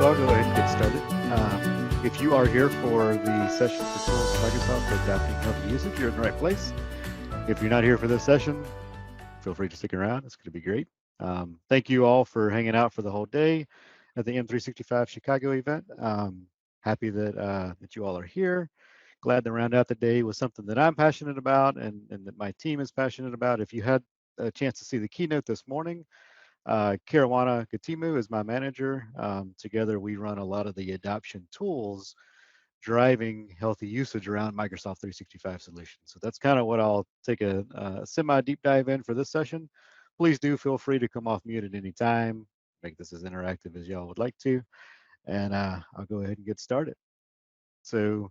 So I'll go ahead and get started. If you are here for the session for tools in Microsoft for adapting healthy usage, you're in the right place. If you're not here for this session, feel free to stick around. It's going to be great. Thank you all for hanging out for the whole day at the M365 Chicago event. Happy that you all are here. Glad to round out the day with something that I'm passionate about and that my team is passionate about. If you had a chance to see the keynote this morning, Karawana Katimu is my manager. Together, we run a lot of the adoption tools driving healthy usage around Microsoft 365 solutions. So that's kind of what I'll take a semi deep dive in for this session. Please do feel free to come off mute at any time. Make this as interactive as y'all would like to. And I'll go ahead and get started. So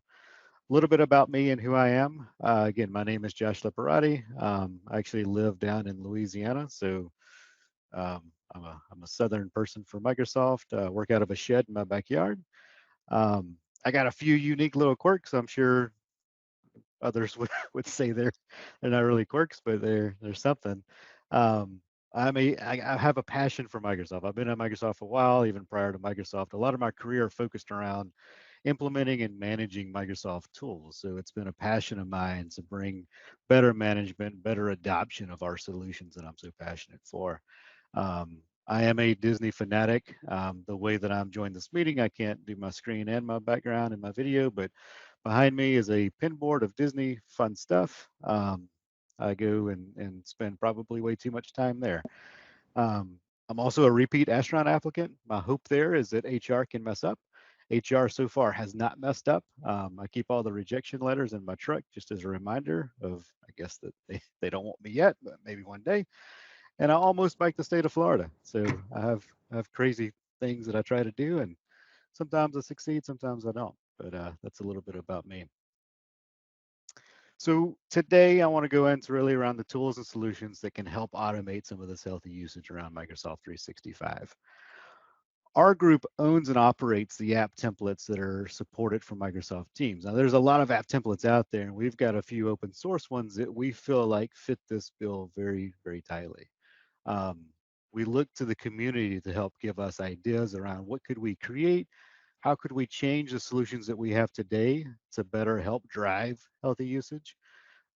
a little bit about me and who I am. Again, my name is Josh Leporati. I actually live down in Louisiana. So I'm a Southern person for Microsoft. Work out of a shed in my backyard. I got a few unique little quirks. I'm sure others would say they're not really quirks, but they're something. Um, I have a passion for Microsoft. I've been at Microsoft a while, even prior to Microsoft. A lot of my career focused around implementing and managing Microsoft tools. So it's been a passion of mine to bring better management, better adoption of our solutions that I'm so passionate for. I am a Disney fanatic. The way that I'm joined this meeting, I can't do my screen and my background and my video, but behind me is a pinboard of Disney fun stuff. I go and spend probably way too much time there. I'm also a repeat astronaut applicant. My hope there is that HR can mess up. HR so far has not messed up. I keep all the rejection letters in my truck just as a reminder of, I guess, that they don't want me yet, but maybe one day. And I almost make the state of Florida. So I have crazy things that I try to do, and sometimes I succeed, sometimes I don't. But that's a little bit about me. So today I want to go into really around the tools and solutions that can help automate some of this healthy usage around Microsoft 365. Our group owns and operates the app templates that are supported for Microsoft Teams. Now, there's a lot of app templates out there, and we've got a few open source ones that we feel like fit this bill very, very tightly. Um, we look to the community to help give us ideas around what could we create, how could we change the solutions that we have today to better help drive healthy usage.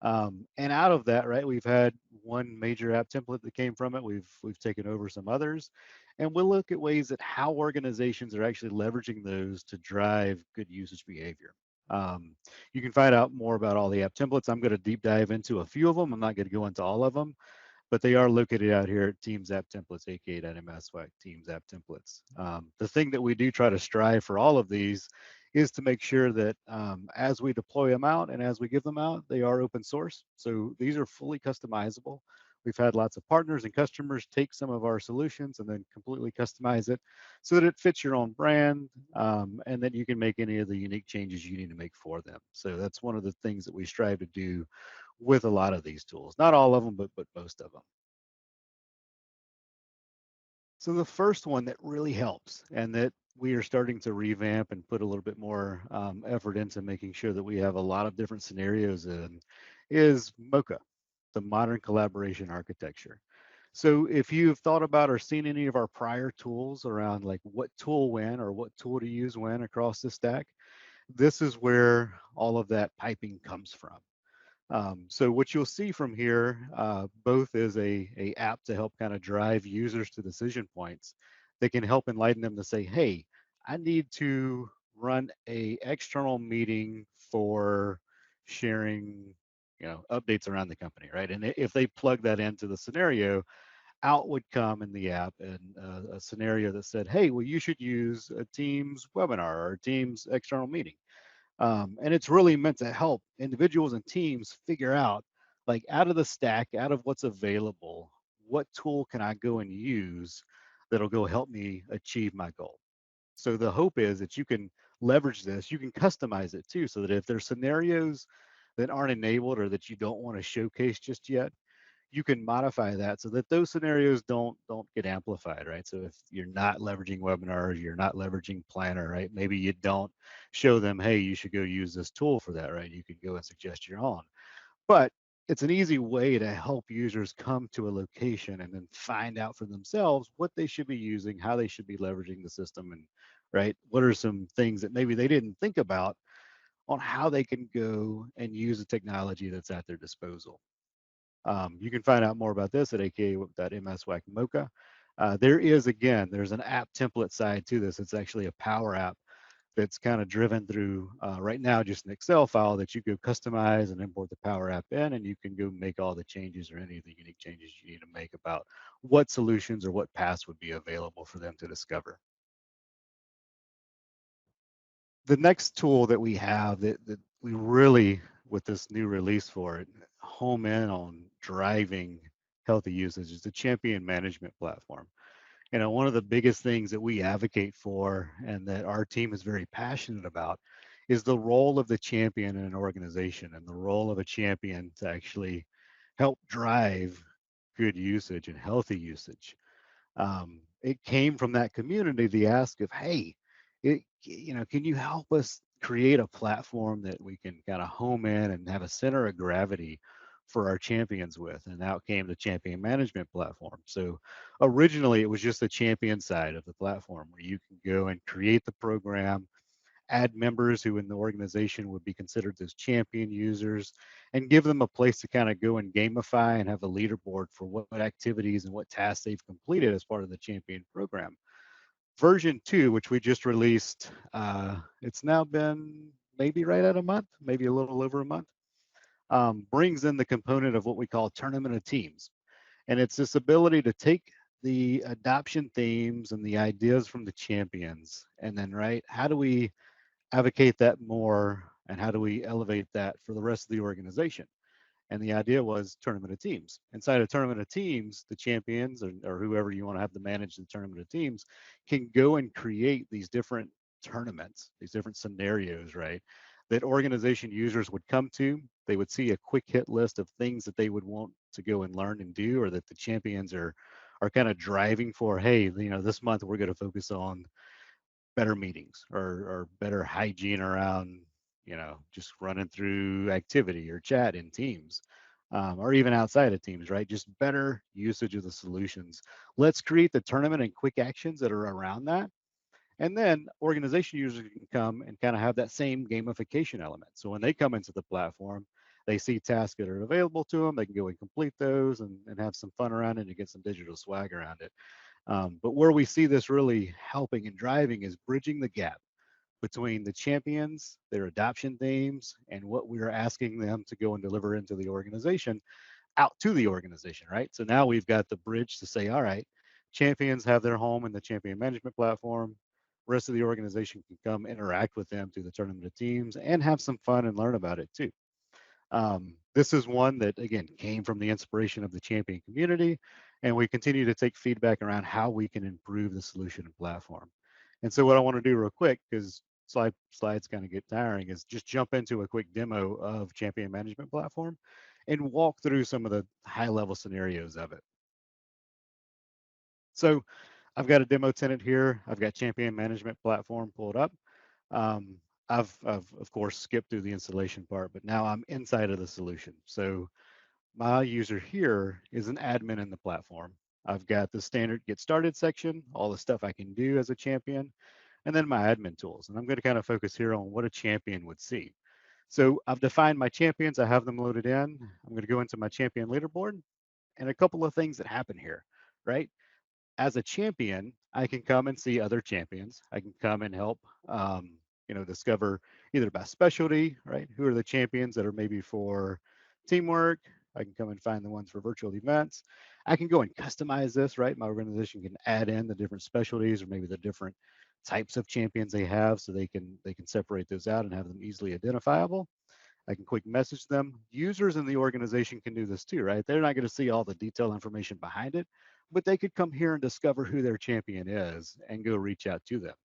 And out of that, right, we've had one major app template that came from it. We've taken over some others, and we'll look at ways that how organizations are actually leveraging those to drive good usage behavior. Um, you can find out more about all the app templates. I'm going to deep dive into a few of them. I'm not going to go into all of them, but they are located out here at Teams App Templates, aka.ms Teams App Templates. The thing that we do try to strive for all of these is to make sure that as we deploy them out and as we give them out, they are open source. So these are fully customizable. We've had lots of partners and customers take some of our solutions and then completely customize it so that it fits your own brand, and that you can make any of the unique changes you need to make for them. So that's one of the things that we strive to do with a lot of these tools. Not all of them, but most of them. So the first one that really helps and that we are starting to revamp and put a little bit more effort into making sure that we have a lot of different scenarios in is Mocha, the modern collaboration architecture. So if you've thought about or seen any of our prior tools around like what tool when or what tool to use when across the stack, this is where all of that piping comes from. So what you'll see from here, both is a app to help kind of drive users to decision points that can help enlighten them to say, hey, I need to run a external meeting for sharing, updates around the company, right? And if they plug that into the scenario, out would come in the app and a scenario that said, hey, well, you should use a Teams webinar or a Teams external meeting. And it's really meant to help individuals and teams figure out, like out of the stack, out of what's available, what tool can I go and use that'll go help me achieve my goal. So the hope is that you can leverage this, you can customize it too, so that if there's scenarios that aren't enabled or that you don't want to showcase just yet, you can modify that so that those scenarios don't get amplified, right? So if you're not leveraging webinars, you're not leveraging Planner, right? Maybe you don't show them, hey, you should go use this tool for that, right? You could go and suggest your own. But it's an easy way to help users come to a location and then find out for themselves what they should be using, how they should be leveraging the system, and right? What are some things that maybe they didn't think about on how they can go and use the technology that's at their disposal? You can find out more about this at aka.mswac-mocha. There is, again, there's an app template side to this. It's actually a power app that's kind of driven through right now just an Excel file that you go customize and import the Power App in, and you can go make all the changes or any of the unique changes you need to make about what solutions or what paths would be available for them to discover. The next tool that we have that we really, with this new release for it, home in on driving healthy usage is the champion management platform. One of the biggest things that we advocate for and that our team is very passionate about is the role of the champion in an organization and the role of a champion to actually help drive good usage and healthy usage. It came from that community, the ask of, hey, can you help us create a platform that we can kind of home in and have a center of gravity for our champions with? And out came the champion management platform. So originally it was just the champion side of the platform where you can go and create the program, add members who in the organization would be considered as champion users, and give them a place to kind of go and gamify and have a leaderboard for what activities and what tasks they've completed as part of the champion program. Version 2, which we just released, it's now been maybe right at a month, maybe a little over a month, brings in the component of what we call tournament of teams. And it's this ability to take the adoption themes and the ideas from the champions, and then, right, how do we advocate that more, and how do we elevate that for the rest of the organization? And the idea was tournament of teams. Inside a tournament of teams, the champions or whoever you want to have to manage the tournament of teams can go and create these different tournaments, these different scenarios, right? That organization users would come to. They would see a quick hit list of things that they would want to go and learn and do, or that the champions are kind of driving for. Hey, this month we're going to focus on better meetings or better hygiene around just running through activity or chat in teams, or even outside of teams, right? Just better usage of the solutions. Let's create the tournament and quick actions that are around that, and then organization users can come and kind of have that same gamification element. So when they come into the platform, they see tasks that are available to them, they can go and complete those and have some fun around it and get some digital swag around it. But where we see this really helping and driving is bridging the gap between the champions, their adoption themes, and what we are asking them to go and deliver into the organization, out to the organization, right? So now we've got the bridge to say, all right, champions have their home in the champion management platform. Rest of the organization can come interact with them through the tournament of teams and have some fun and learn about it too. This is one that, again, came from the inspiration of the champion community, and we continue to take feedback around how we can improve the solution and platform. And so, what I want to do real quick, because slides kind of get tiring, is just jump into a quick demo of champion management platform and walk through some of the high level scenarios of it. So, I've got a demo tenant here. I've got champion management platform pulled up. Um, I've of course skipped through the installation part, but now I'm inside of the solution. So my user here is an admin in the platform. I've got the standard get started section, all the stuff I can do as a champion, and then my admin tools. And I'm going to kind of focus here on what a champion would see. So I've defined my champions. I have them loaded in. I'm going to go into my champion leaderboard, and a couple of things that happen here, right? As a champion, I can come and see other champions. I can come and help, discover either by specialty, right? Who are the champions that are maybe for teamwork? I can come and find the ones for virtual events. I can go and customize this, right? My organization can add in the different specialties or maybe the different types of champions they have, so they can separate those out and have them easily identifiable. I can quick message them. Users in the organization can do this too, right? They're not going to see all the detailed information behind it, but they could come here and discover who their champion is and go reach out to them.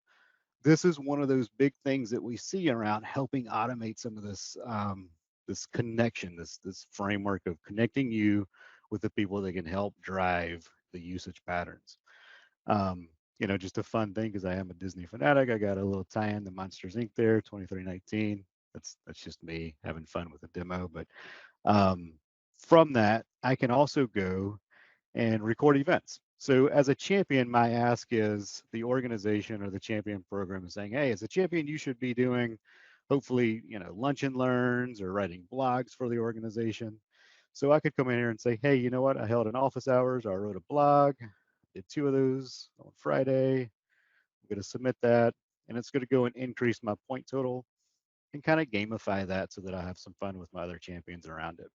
This is one of those big things that we see around helping automate some of this connection, this framework of connecting you with the people that can help drive the usage patterns. Just a fun thing because I am a Disney fanatic. I got a little tie-in to Monsters Inc. there, 2319. That's just me having fun with the demo. But um, from that, I can also go and record events. So as a champion, my ask is the organization or the champion program is saying, hey, as a champion, you should be doing hopefully, lunch and learns or writing blogs for the organization. So I could come in here and say, hey, you know what? I held an office hours, or I wrote a blog, did two of those on Friday. I'm going to submit that, and it's going to go and increase my point total and kind of gamify that so that I have some fun with my other champions around it.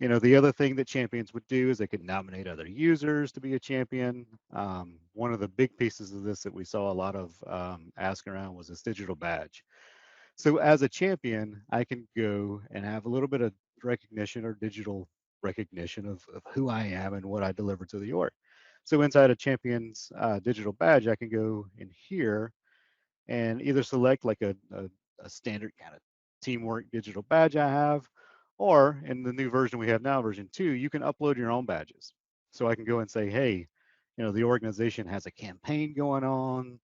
The other thing that champions would do is they could nominate other users to be a champion. One of the big pieces of this that we saw a lot of ask around was this digital badge. So as a champion, I can go and have a little bit of recognition or digital recognition of who I am and what I deliver to the org. So inside a champion's digital badge, I can go in here and either select like a standard kind of teamwork digital badge I have, or in the new version we have now, version 2, you can upload your own badges. So I can go and say, hey, the organization has a campaign going on,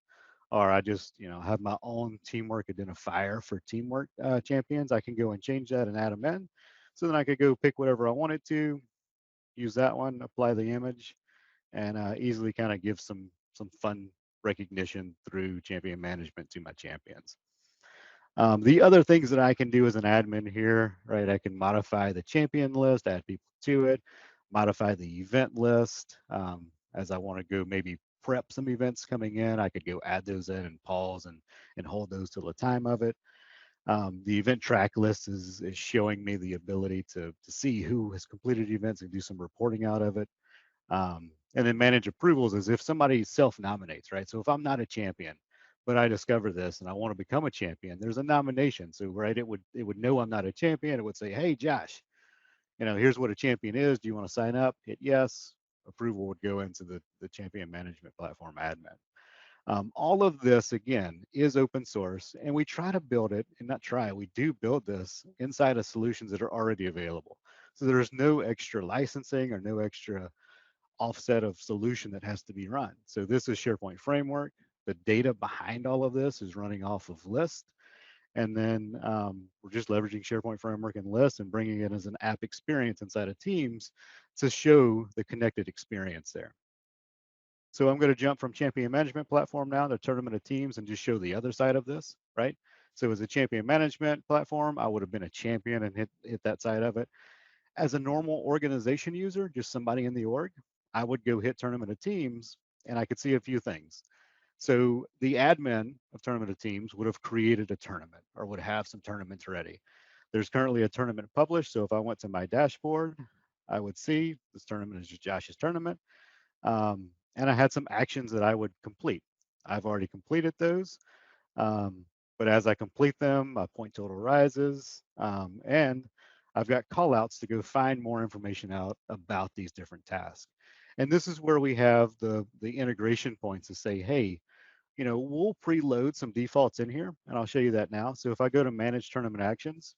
or I just, have my own teamwork identifier for teamwork champions. I can go and change that and add them in. So then I could go pick whatever I wanted to, use that one, apply the image, and easily kind of give some fun recognition through champion management to my champions. The other things that I can do as an admin here, right? I can modify the champion list, add people to it, modify the event list. As I want to go maybe prep some events coming in, I could go add those in and pause and hold those till the time of it. The event track list is showing me the ability to see who has completed events and do some reporting out of it. And then manage approvals is if somebody self-nominates, right? So if I'm not a champion, but I discover this and I want to become a champion, there's a nomination. So right, it would know I'm not a champion. It would say, hey, Josh, here's what a champion is. Do you want to sign up? Hit yes. Approval would go into the champion management platform admin. All of this again is open source, and we try to build it, and not try, we do build this inside of solutions that are already available. So there's no extra licensing or no extra offset of solution that has to be run. So this is SharePoint Framework. The data behind all of this is running off of List. And then we're just leveraging SharePoint Framework and List and bringing it as an app experience inside of Teams to show the connected experience there. So I'm going to jump from champion management platform now to tournament of teams and just show the other side of this, right? So as a champion management platform, I would have been a champion and hit that side of it. As a normal organization user, just somebody in the org, I would go hit tournament of teams and I could see a few things. So the admin of tournament of teams would have created a tournament or would have some tournaments ready. There's currently a tournament published. So if I went to my dashboard, I would see this tournament is just Josh's tournament. And I had some actions that I would complete. I've already completed those. Um, but as I complete them, my point total rises, and I've got call outs to go find more information out about these different tasks. And this is where we have the integration points to say, hey, we'll preload some defaults in here, and I'll show you that now. So if I go to manage tournament actions,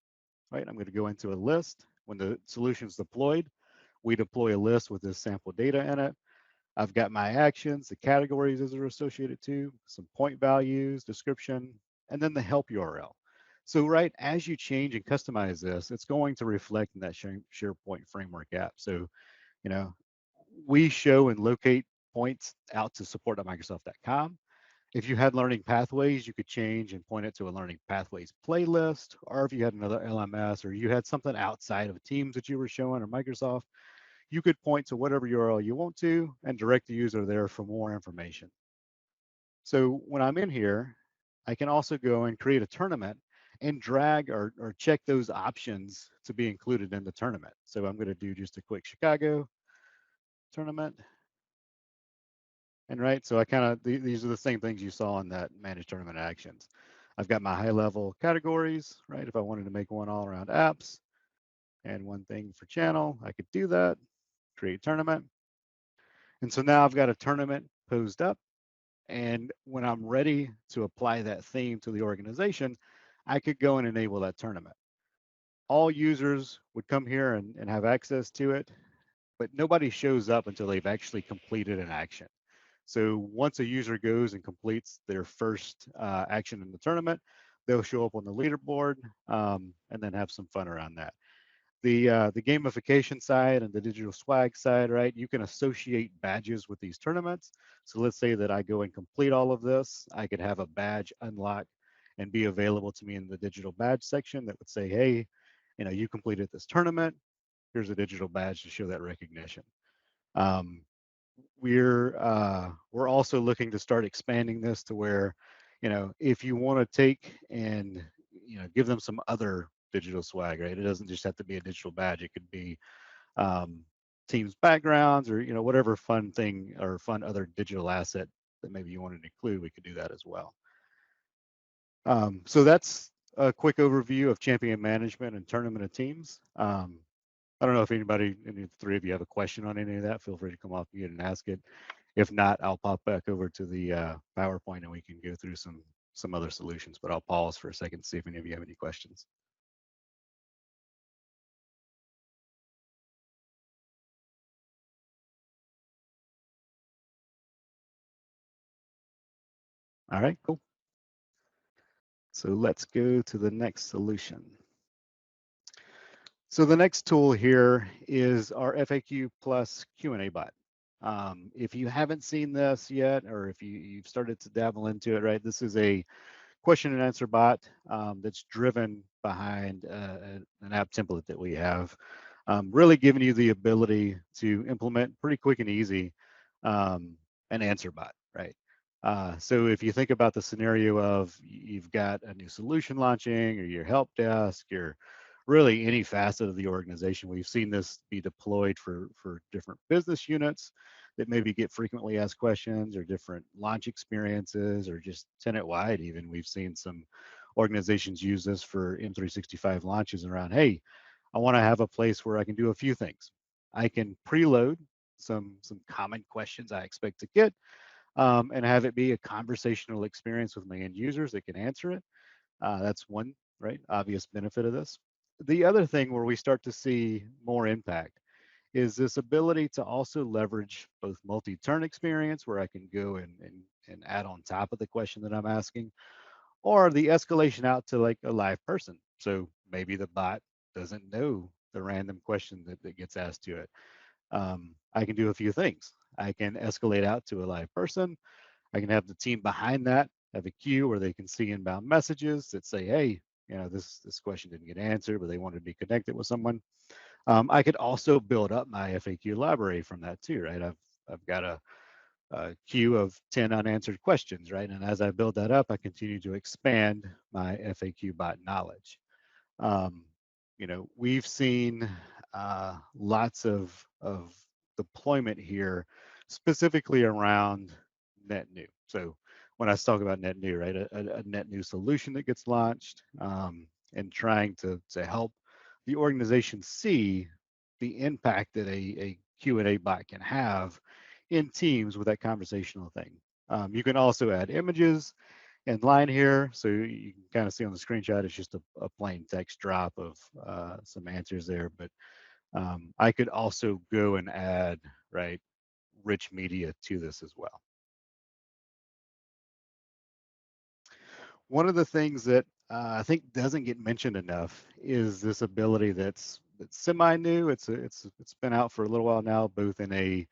right, I'm going to go into a list. When the solution's deployed, we deploy a list with this sample data in it. I've got my actions, the categories as they're associated to, some point values, description, and then the help URL. So right, as you change and customize this, it's going to reflect in that SharePoint framework app. So, you know, we show and locate points out to support.microsoft.com. If you had learning pathways, you could change and point it to a learning pathways playlist, or if you had another LMS or you had something outside of Teams that you were showing or Microsoft, you could point to whatever URL you want to and direct the user there for more information. So when I'm in here, I can also go and create a tournament and drag or check those options to be included in the tournament. So I'm going to do just a quick Chicago tournament. And right, so I kind of, these are the same things you saw in that manage tournament actions. I've got my high level categories, right? If I wanted to make one all around apps and one thing for channel, I could do that, create tournament. And so now I've got a tournament posed up. And when I'm ready to apply that theme to the organization, I could go and enable that tournament. All users would come here and have access to it, but nobody shows up until they've actually completed an action. So once a user goes and completes their first action in the tournament, they'll show up on the leaderboard and then have some fun around that. The gamification side and the digital swag side, right? You can associate badges with these tournaments. So let's say that I go and complete all of this. I could have a badge unlock and be available to me in the digital badge section that would say, hey, you completed this tournament. Here's a digital badge to show that recognition. Um, we're also looking to start expanding this to where, if you want to take and give them some other digital swag, right? It doesn't just have to be a digital badge. It could be um, teams backgrounds or whatever fun thing or fun other digital asset that maybe you wanted to include. We could do that as well. So that's a quick overview of champion management and tournament of teams. I don't know if any of the three of you have a question on any of that. Feel free to come off mute and ask it. If not, I'll pop back over to the PowerPoint and we can go through some other solutions. But I'll pause for a second to see if any of you have any questions. All right, cool. So let's go to the next solution. So the next tool here is our FAQ plus Q&A bot. If you haven't seen this yet, or if you've started to dabble into it, right, this is a question and answer bot that's driven behind an app template that we have, really giving you the ability to implement pretty quick and easy um, an answer bot, right? So if you think about the scenario of you've got a new solution launching or your help desk, or really any facet of the organization, we've seen this be deployed for different business units that maybe get frequently asked questions or different launch experiences or just tenant wide. Even we've seen some organizations use this for M365 launches around, hey, I want to have a place where I can do a few things. I can preload some common questions I expect to get, and have it be a conversational experience with my end users that can answer it. That's one, right, obvious benefit of this. The other thing where we start to see more impact is this ability to also leverage both multi-turn experience where I can go and add on top of the question that I'm asking, or the escalation out to like a live person. So maybe the bot doesn't know the random question that gets asked to it. I can do a few things. I can escalate out to a live person. I can have the team behind that have a queue where they can see inbound messages that say, hey, this question didn't get answered, but they wanted to be connected with someone. I could also build up my FAQ library from that too, right? I've got a queue of 10 unanswered questions, right? And as I build that up, I continue to expand my FAQ bot knowledge. Um, we've seen lots of deployment here, specifically around net new. So when I talk about net new, right, a net new solution that gets launched, and trying to help the organization see the impact that a Q&A bot can have in teams with that conversational thing. You can also add images and line here. So you can kind of see on the screenshot, it's just a plain text drop of some answers there. But I could also go and add, right, rich media to this as well. One of the things that I think doesn't get mentioned enough is this ability that's semi-new. It's been out for a little while now, both in a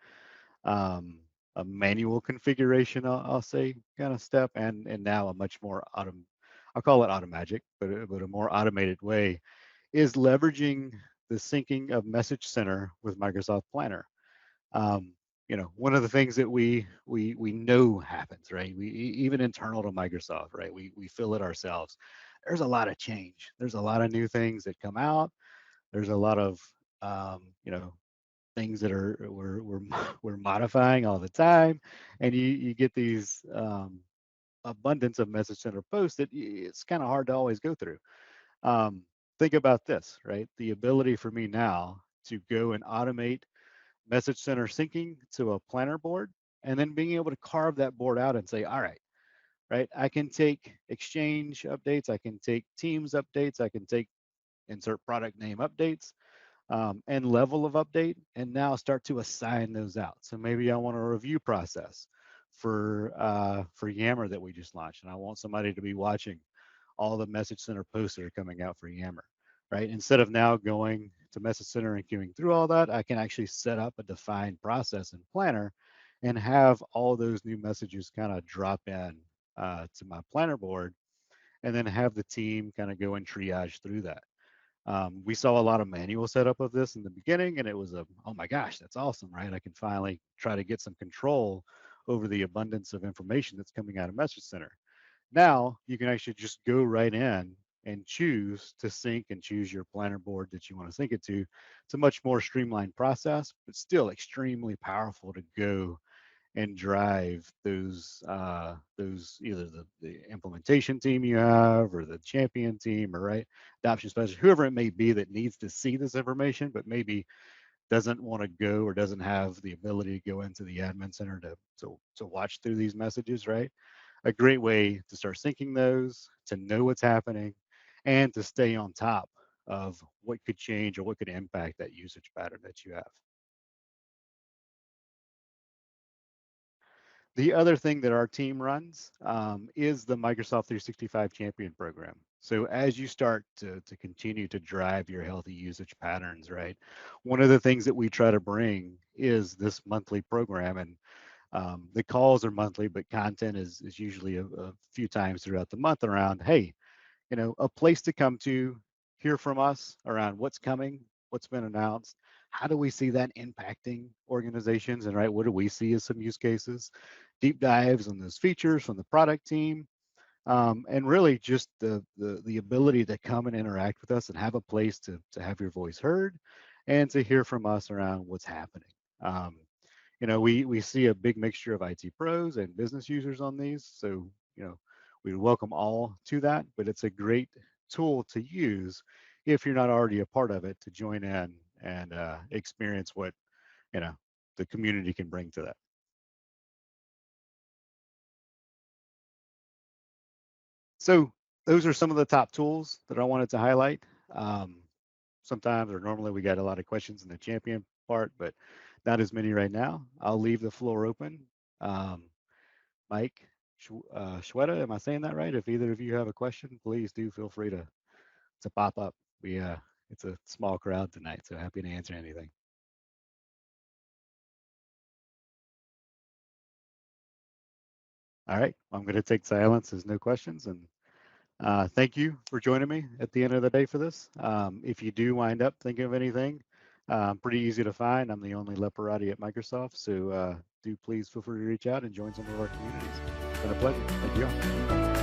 manual configuration, I'll say, kind of step, and now a much more I'll call it automagic, but a more automated way, is leveraging the syncing of Message Center with Microsoft Planner. Um, one of the things that we know happens, right? We even internal to Microsoft, right? We feel it ourselves. There's a lot of change. There's a lot of new things that come out. There's a lot of things that we're modifying all the time, and you get these abundance of message center posts that it's kind of hard to always go through. Um, think about this, right? The ability for me now to go and automate message center syncing to a planner board, and then being able to carve that board out and say, all right, I can take exchange updates, I can take teams updates, I can take insert product name updates, and level of update, and now start to assign those out. So maybe I want a review process for Yammer that we just launched, and I want somebody to be watching all the message center posts that are coming out for Yammer. right? Instead of now going to Message Center and queuing through all that, I can actually set up a defined process in Planner and have all those new messages kind of drop in to my Planner board, and then have the team kind of go and triage through that. We saw a lot of manual setup of this in the beginning, and it was oh my gosh, that's awesome, right? I can finally try to get some control over the abundance of information that's coming out of Message Center. Now you can actually just go right in and choose to sync and choose your planner board that you want to sync it to. It's a much more streamlined process, but still extremely powerful to go and drive those either the implementation team you have or the champion team or right adoption specialist, whoever it may be that needs to see this information, but maybe doesn't want to go or doesn't have the ability to go into the admin center to watch through these messages, right? A great way to start syncing those, to know what's happening, and to stay on top of what could change or what could impact that usage pattern that you have. The other thing that our team runs is the Microsoft 365 Champion Program. So as you start to continue to drive your healthy usage patterns, right? One of the things that we try to bring is this monthly program, and the calls are monthly, but content is usually a few times throughout the month around, hey, a place to come to, hear from us around what's coming, what's been announced. How do we see that impacting organizations? And right, what do we see as some use cases? Deep dives on those features from the product team, and really just the ability to come and interact with us and have a place to have your voice heard, and to hear from us around what's happening. Um, we see a big mixture of IT pros and business users on these, so we welcome all to that. But it's a great tool to use if you're not already a part of it, to join in and experience what you know the community can bring to that. So those are some of the top tools that I wanted to highlight. Um, Sometimes or normally we got a lot of questions in the champion part, but not as many right now. I'll leave the floor open. Um, Mike Shweta, am I saying that right? If either of you have a question, please do feel free to pop up. We it's a small crowd tonight, so happy to answer anything. All right, I'm going to take silence as no questions, and thank you for joining me at the end of the day for this. If you do wind up thinking of anything, pretty easy to find. I'm the only Leporati at Microsoft, so do please feel free to reach out and join some of our communities. It's been a pleasure. Thank you all.